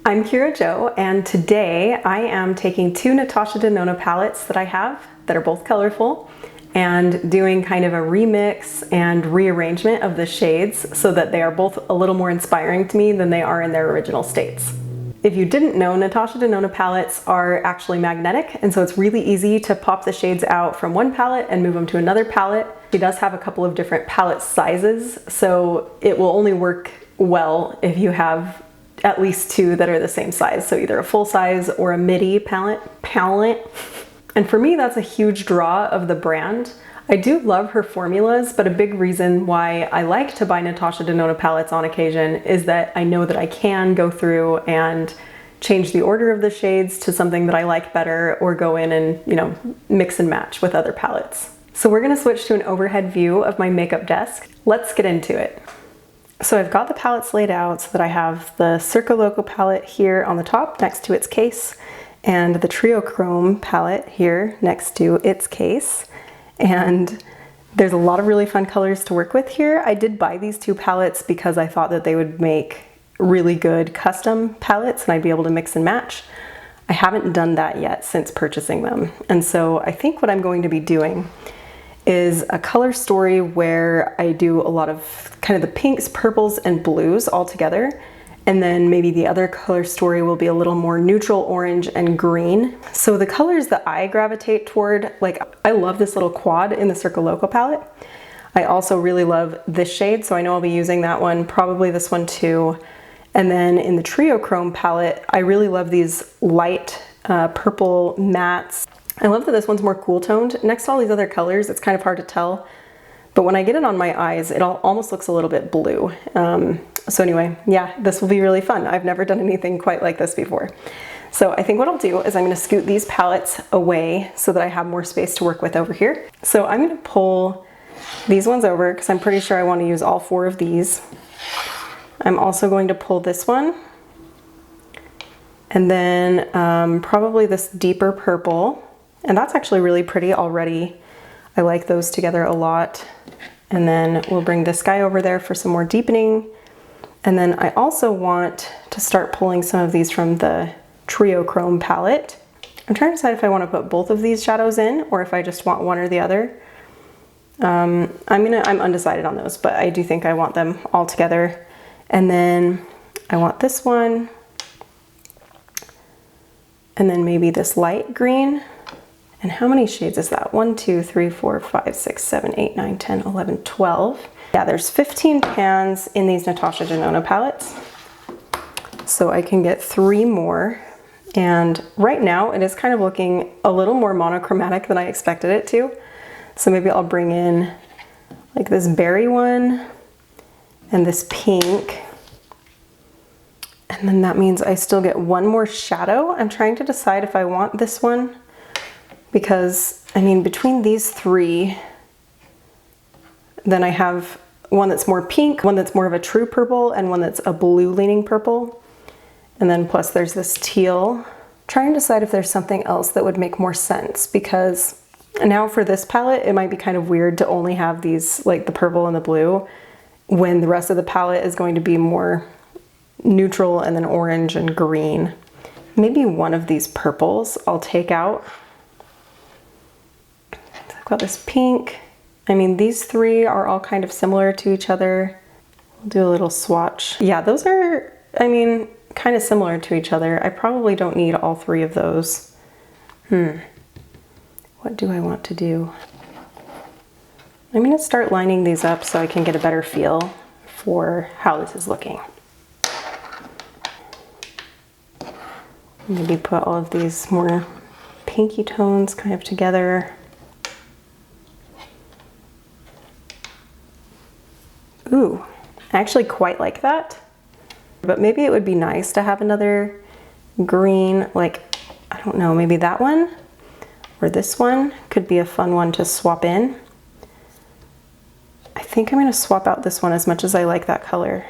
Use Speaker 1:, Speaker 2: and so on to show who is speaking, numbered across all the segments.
Speaker 1: I'm Kira Jo, and today I am taking two Natasha Denona palettes that I have that are both colorful and doing kind of a remix and rearrangement of the shades so that they are both a little more inspiring to me than they are in their original states. If you didn't know, Natasha Denona palettes are actually magnetic, and so it's really easy to pop the shades out from one palette and move them to another palette. She does have a couple of different palette sizes, so it will only work well if you have at least two that are the same size, so either a full size or a midi palette. And for me, that's a huge draw of the brand. I do love her formulas, but a big reason why I like to buy Natasha Denona palettes on occasion is that I know that I can go through and change the order of the shades to something that I like better, or go in and, you know, mix and match with other palettes. So we're gonna switch to an overhead view of my makeup desk. Let's get into it. So I've got the palettes laid out so that I have the Circo Loco palette here on the top next to its case, and the Triochrome palette here next to its case. And there's a lot of really fun colors to work with here. I did buy these two palettes because I thought that they would make really good custom palettes and I'd be able to mix and match. I haven't done that yet since purchasing them. And so I think what I'm going to be doing is a color story where I do a lot of kind of the pinks, purples, and blues all together. And then maybe the other color story will be a little more neutral orange and green. So the colors that I gravitate toward, like I love this little quad in the Circo Loco palette. I also really love this shade, so I know I'll be using that one, probably this one too. And then in the Triochrome palette, I really love these light purple mattes. I love that this one's more cool toned. Next to all these other colors, it's kind of hard to tell, but when I get it on my eyes, it almost looks a little bit blue. So anyway, yeah, this will be really fun. I've never done anything quite like this before. So I think what I'll do is I'm gonna scoot these palettes away so that I have more space to work with over here. So I'm gonna pull these ones over because I'm pretty sure I want to use all four of these. I'm also going to pull this one, and then probably this deeper purple. And that's actually really pretty already. I like those together a lot. And then we'll bring this guy over there for some more deepening. And then I also want to start pulling some of these from the Triochrome palette. I'm trying to decide if I want to put both of these shadows in or if I just want one or the other. I'm undecided on those, but I do think I want them all together. And then I want this one. And then maybe this light green. And how many shades is that? 1, 2, 3, 4, 5, 6, 7, 8, 9, 10, 11, 12. Yeah, there's 15 pans in these Natasha Denona palettes. So I can get 3 more. And right now it is kind of looking a little more monochromatic than I expected it to. So maybe I'll bring in like this berry one and this pink. And then that means I still get one more shadow. I'm trying to decide if I want this one, because I mean, between these three, then I have one that's more pink, one that's more of a true purple, and one that's a blue leaning purple. And then plus there's this teal. Trying to decide if there's something else that would make more sense, because now for this palette, it might be kind of weird to only have these, like the purple and the blue, when the rest of the palette is going to be more neutral and then orange and green. Maybe one of these purples I'll take out. I've got this pink. I mean, these three are all kind of similar to each other. We'll do a little swatch. Yeah, those are, I mean, kind of similar to each other. I probably don't need all three of those. What do I want to do? I'm gonna start lining these up so I can get a better feel for how this is looking. Maybe put all of these more pinky tones kind of together. Ooh, I actually quite like that. But maybe it would be nice to have another green, like, I don't know, maybe that one or this one could be a fun one to swap in. I think I'm gonna swap out this one as much as I like that color.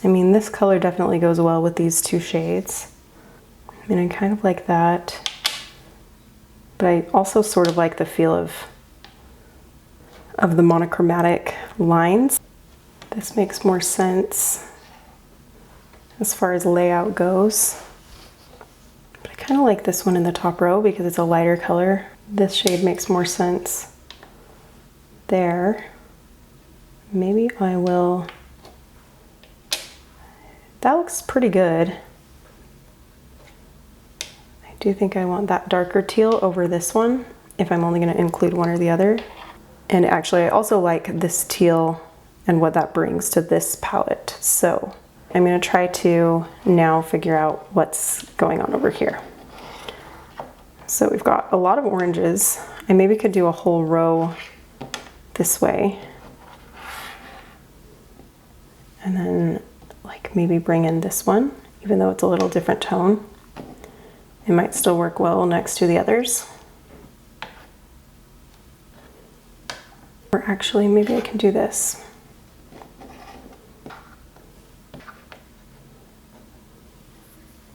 Speaker 1: I mean, this color definitely goes well with these two shades. I mean, I kind of like that, but I also sort of like the feel of the monochromatic lines. This makes more sense. as far as layout goes. But I kind of like this one in the top row because it's a lighter color. This shade makes more sense there. Maybe I will, that looks pretty good. I do think I want that darker teal over this one if I'm only going to include one or the other. And actually I also like this teal and what that brings to this palette. So I'm going to try to now figure out what's going on over here. So we've got a lot of oranges. I maybe could do a whole row this way. And then like maybe bring in this one, even though it's a little different tone. It might still work well next to the others. Or actually, maybe I can do this.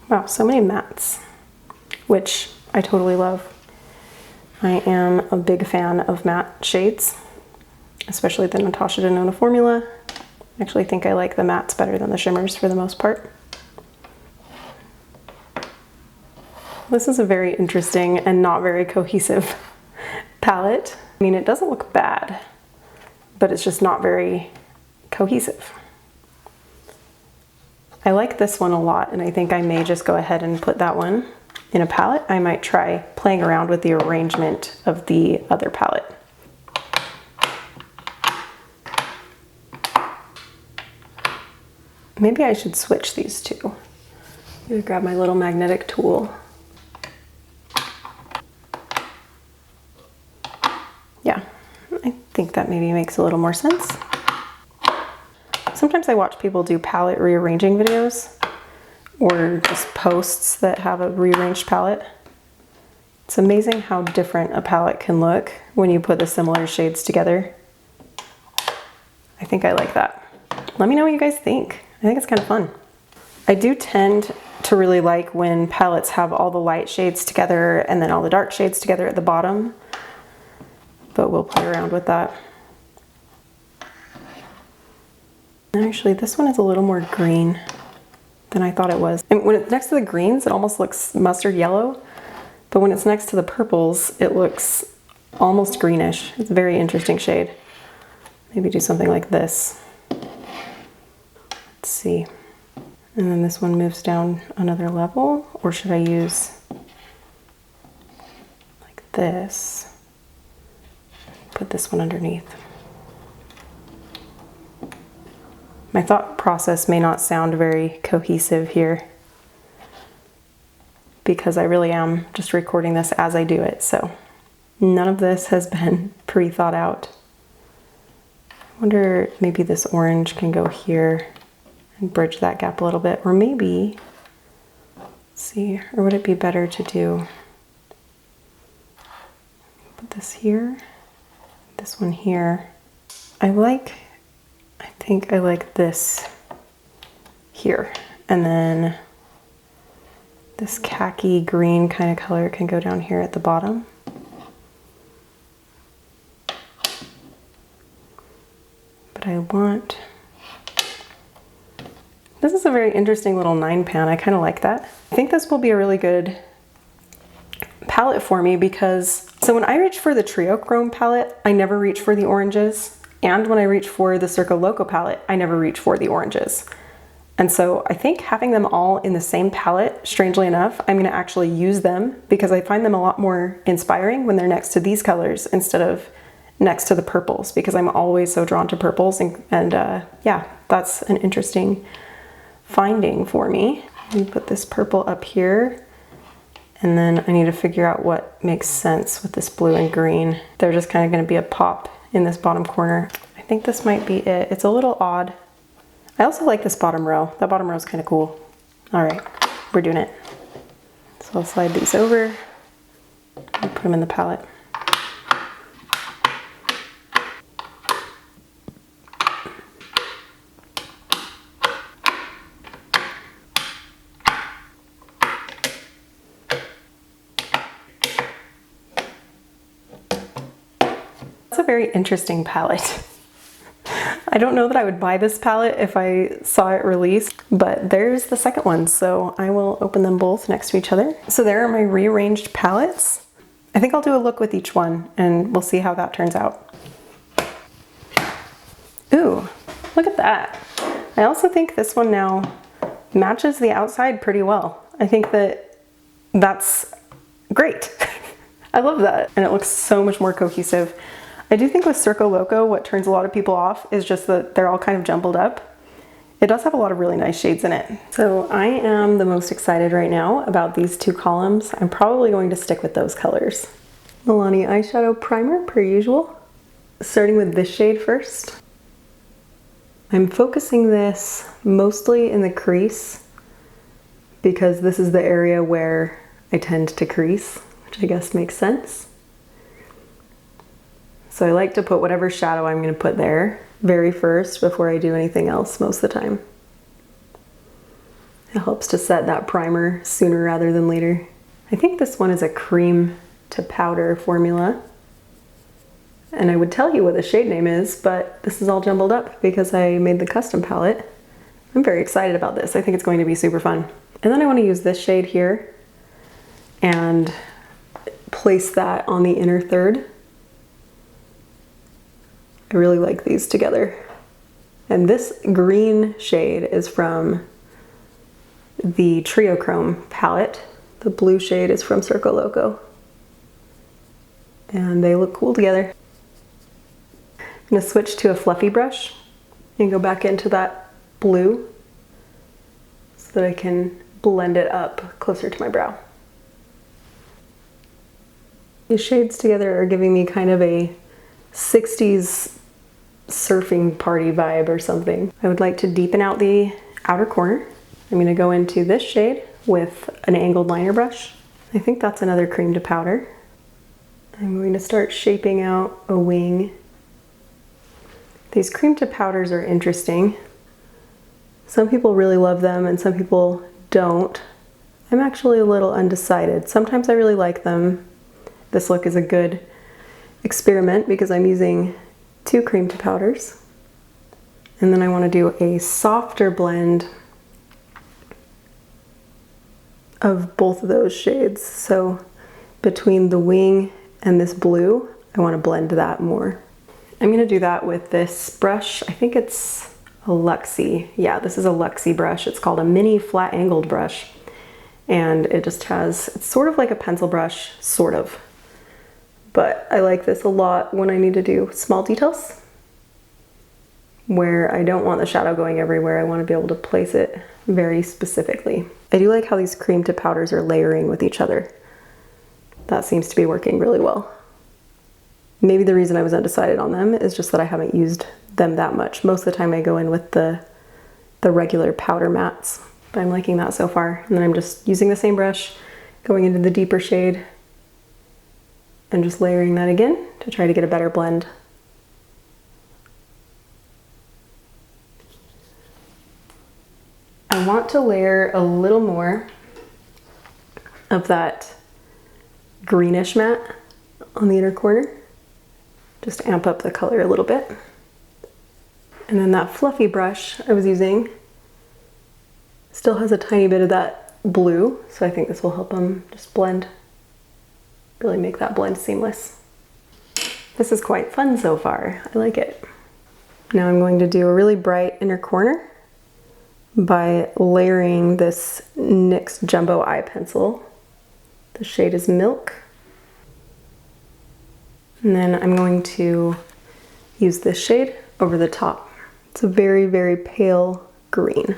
Speaker 1: Wow, so many mattes, which I totally love. I am a big fan of matte shades, especially the Natasha Denona formula. I actually think I like the mattes better than the shimmers for the most part. This is a very interesting and not very cohesive palette. I mean, it doesn't look bad, but it's just not very cohesive. I like this one a lot, and I think I may just go ahead and put that one in a palette. I might try playing around with the arrangement of the other palette. Maybe I should switch these two. I'm gonna grab my little magnetic tool. Yeah, I think that maybe makes a little more sense. Sometimes I watch people do palette rearranging videos or just posts that have a rearranged palette. It's amazing how different a palette can look when you put the similar shades together. I think I like that. Let me know what you guys think. I think it's kind of fun. I do tend to really like when palettes have all the light shades together and then all the dark shades together at the bottom, but we'll play around with that. Actually, this one is a little more green than I thought it was. And when it's next to the greens, it almost looks mustard yellow, but when it's next to the purples, it looks almost greenish. It's a very interesting shade. Maybe do something like this. Let's see. And then this one moves down another level, or should I use like this? Put this one underneath. My thought process may not sound very cohesive here because I really am just recording this as I do it, so none of this has been pre-thought out. I wonder maybe this orange can go here and bridge that gap a little bit, or maybe, let's see, or would it be better to do, put this here, this one here. I think I like this here, and then this khaki green kind of color can go down here at the bottom. But I want, this is a very interesting little 9-pan. I kind of like that. I think this will be a really good palette for me because, so when I reach for the Triochrome palette, I never reach for the oranges. And when I reach for the Circo Loco palette, I never reach for the oranges. And so I think having them all in the same palette, strangely enough, I'm gonna actually use them because I find them a lot more inspiring when they're next to these colors instead of next to the purples, because I'm always so drawn to purples, and yeah, that's an interesting finding for me. Let me put this purple up here, and then I need to figure out what makes sense with this blue and green. They're just kind of gonna be a pop in this bottom corner. I think this might be it. It's a little odd. I also like this bottom row. That bottom row is kind of cool. All right, we're doing it. So I'll slide these over and put them in the palette. That's a very interesting palette. I don't know that I would buy this palette if I saw it released, but there's the second one, so I will open them both next to each other. So there are my rearranged palettes. I think I'll do a look with each one and we'll see how that turns out. Ooh, look at that. I also think this one now matches the outside pretty well. I think that that's great. I love that. And it looks so much more cohesive. I do think with Circo Loco, what turns a lot of people off is just that they're all kind of jumbled up. It does have a lot of really nice shades in it. So I am the most excited right now about these two columns. I'm probably going to stick with those colors. Milani eyeshadow primer per usual. Starting with this shade first. I'm focusing this mostly in the crease because this is the area where I tend to crease, which I guess makes sense. So I like to put whatever shadow I'm going to put there very first before I do anything else most of the time. It helps to set that primer sooner rather than later. I think this one is a cream to powder formula. And I would tell you what the shade name is, but this is all jumbled up because I made the custom palette. I'm very excited about this. I think it's going to be super fun. And then I want to use this shade here and place that on the inner third. I really like these together. And this green shade is from the Triochrome palette. The blue shade is from Circo Loco. And they look cool together. I'm gonna switch to a fluffy brush and go back into that blue so that I can blend it up closer to my brow. These shades together are giving me kind of a 60s surfing party vibe or something. I would like to deepen out the outer corner. I'm going to go into this shade with an angled liner brush. I think that's another cream to powder. I'm going to start shaping out a wing. These cream to powders are interesting. Some people really love them and some people don't. I'm actually a little undecided. Sometimes I really like them. This look is a good experiment because I'm using 2 cream to powders. And then I want to do a softer blend of both of those shades. So between the wing and this blue, I want to blend that more. I'm going to do that with this brush. I think it's a Luxie. Yeah, this is a Luxie brush. It's called a mini flat angled brush. And it just has, it's sort of like a pencil brush, sort of. But I like this a lot when I need to do small details where I don't want the shadow going everywhere. I want to be able to place it very specifically. I do like how these cream to powders are layering with each other. That seems to be working really well. Maybe the reason I was undecided on them is just that I haven't used them that much. Most of the time I go in with the regular powder mats, but I'm liking that so far. And then I'm just using the same brush, going into the deeper shade, and just layering that again to try to get a better blend. I want to layer a little more of that greenish matte on the inner corner. Just amp up the color a little bit. And then that fluffy brush I was using still has a tiny bit of that blue, so I think this will help them just blend. Really make that blend seamless. This is quite fun so far. I like it. Now I'm going to do a really bright inner corner by layering this NYX Jumbo Eye Pencil. The shade is Milk. And then I'm going to use this shade over the top. It's a very, very pale green.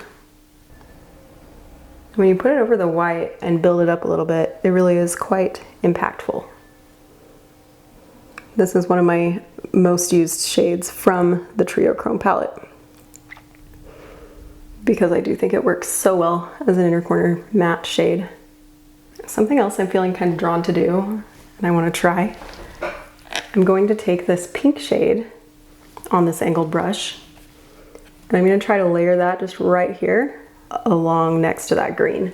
Speaker 1: When you put it over the white and build it up a little bit, it really is quite impactful. This is one of my most used shades from the Triochrome palette because I do think it works so well as an inner corner matte shade. Something else I'm feeling kind of drawn to do and I want to try. I'm going to take this pink shade on this angled brush and I'm going to try to layer that just right here along next to that green.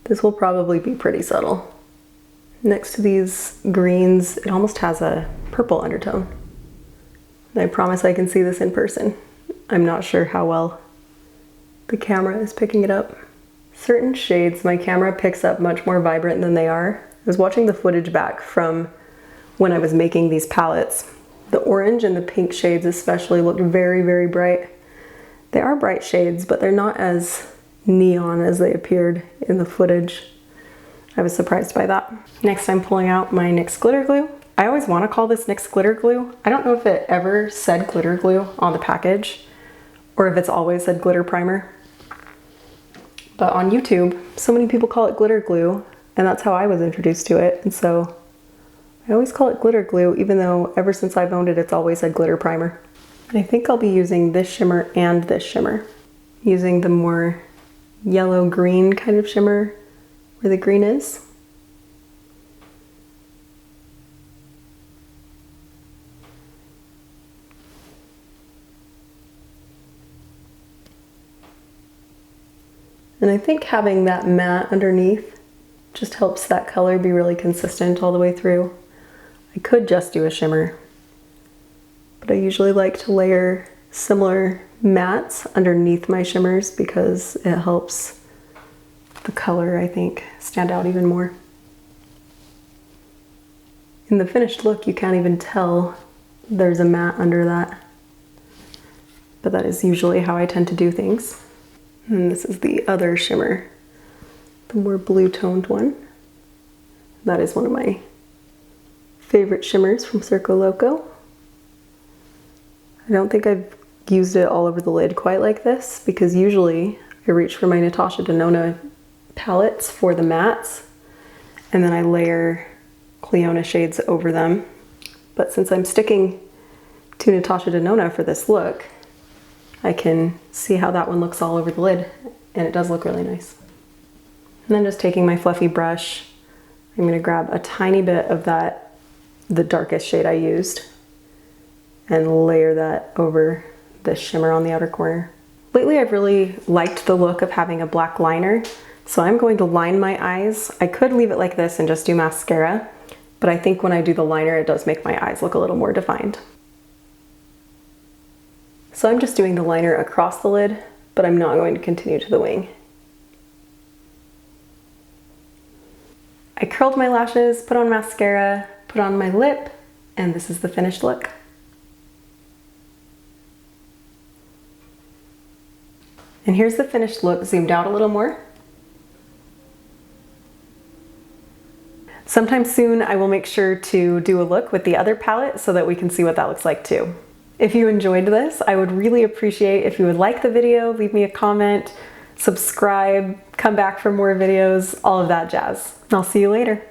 Speaker 1: This will probably be pretty subtle. Next to these greens, it almost has a purple undertone. And I promise I can see this in person. I'm not sure how well the camera is picking it up. Certain shades my camera picks up much more vibrant than they are. I was watching the footage back from when I was making these palettes. The orange and the pink shades especially looked very, very bright. They are bright shades, but they're not as neon as they appeared in the footage. I was surprised by that. Next, I'm pulling out my NYX glitter glue. I always want to call this NYX glitter glue. I don't know if it ever said glitter glue on the package or if it's always said glitter primer. But on YouTube, so many people call it glitter glue, and that's how I was introduced to it. And so I always call it glitter glue, even though ever since I've owned it, it's always said glitter primer. And I think I'll be using this shimmer and this shimmer. Using the more yellow-green kind of shimmer where the green is. And I think having that matte underneath just helps that color be really consistent all the way through. I could just do a shimmer, but I usually like to layer similar mattes underneath my shimmers because it helps the color, I think, stand out even more. In the finished look, you can't even tell there's a matte under that, but that is usually how I tend to do things. And this is the other shimmer, the more blue toned one. That is one of my favorite shimmers from Circo Loco. I don't think I've used it all over the lid quite like this because usually I reach for my Natasha Denona palettes for the mattes and then I layer Cliona shades over them. But since I'm sticking to Natasha Denona for this look, I can see how that one looks all over the lid, and it does look really nice. And then just taking my fluffy brush, I'm gonna grab a tiny bit of that, the darkest shade I used, and layer that over this shimmer on the outer corner. Lately, I've really liked the look of having a black liner, so I'm going to line my eyes. I could leave it like this and just do mascara, but I think when I do the liner, it does make my eyes look a little more defined. So I'm just doing the liner across the lid, but I'm not going to continue to the wing. I curled my lashes, put on mascara, put on my lip, and this is the finished look. And here's the finished look zoomed out a little more. Sometime soon I will make sure to do a look with the other palette so that we can see what that looks like too. If you enjoyed this, I would really appreciate if you would like the video, leave me a comment, subscribe, come back for more videos, all of that jazz. I'll see you later.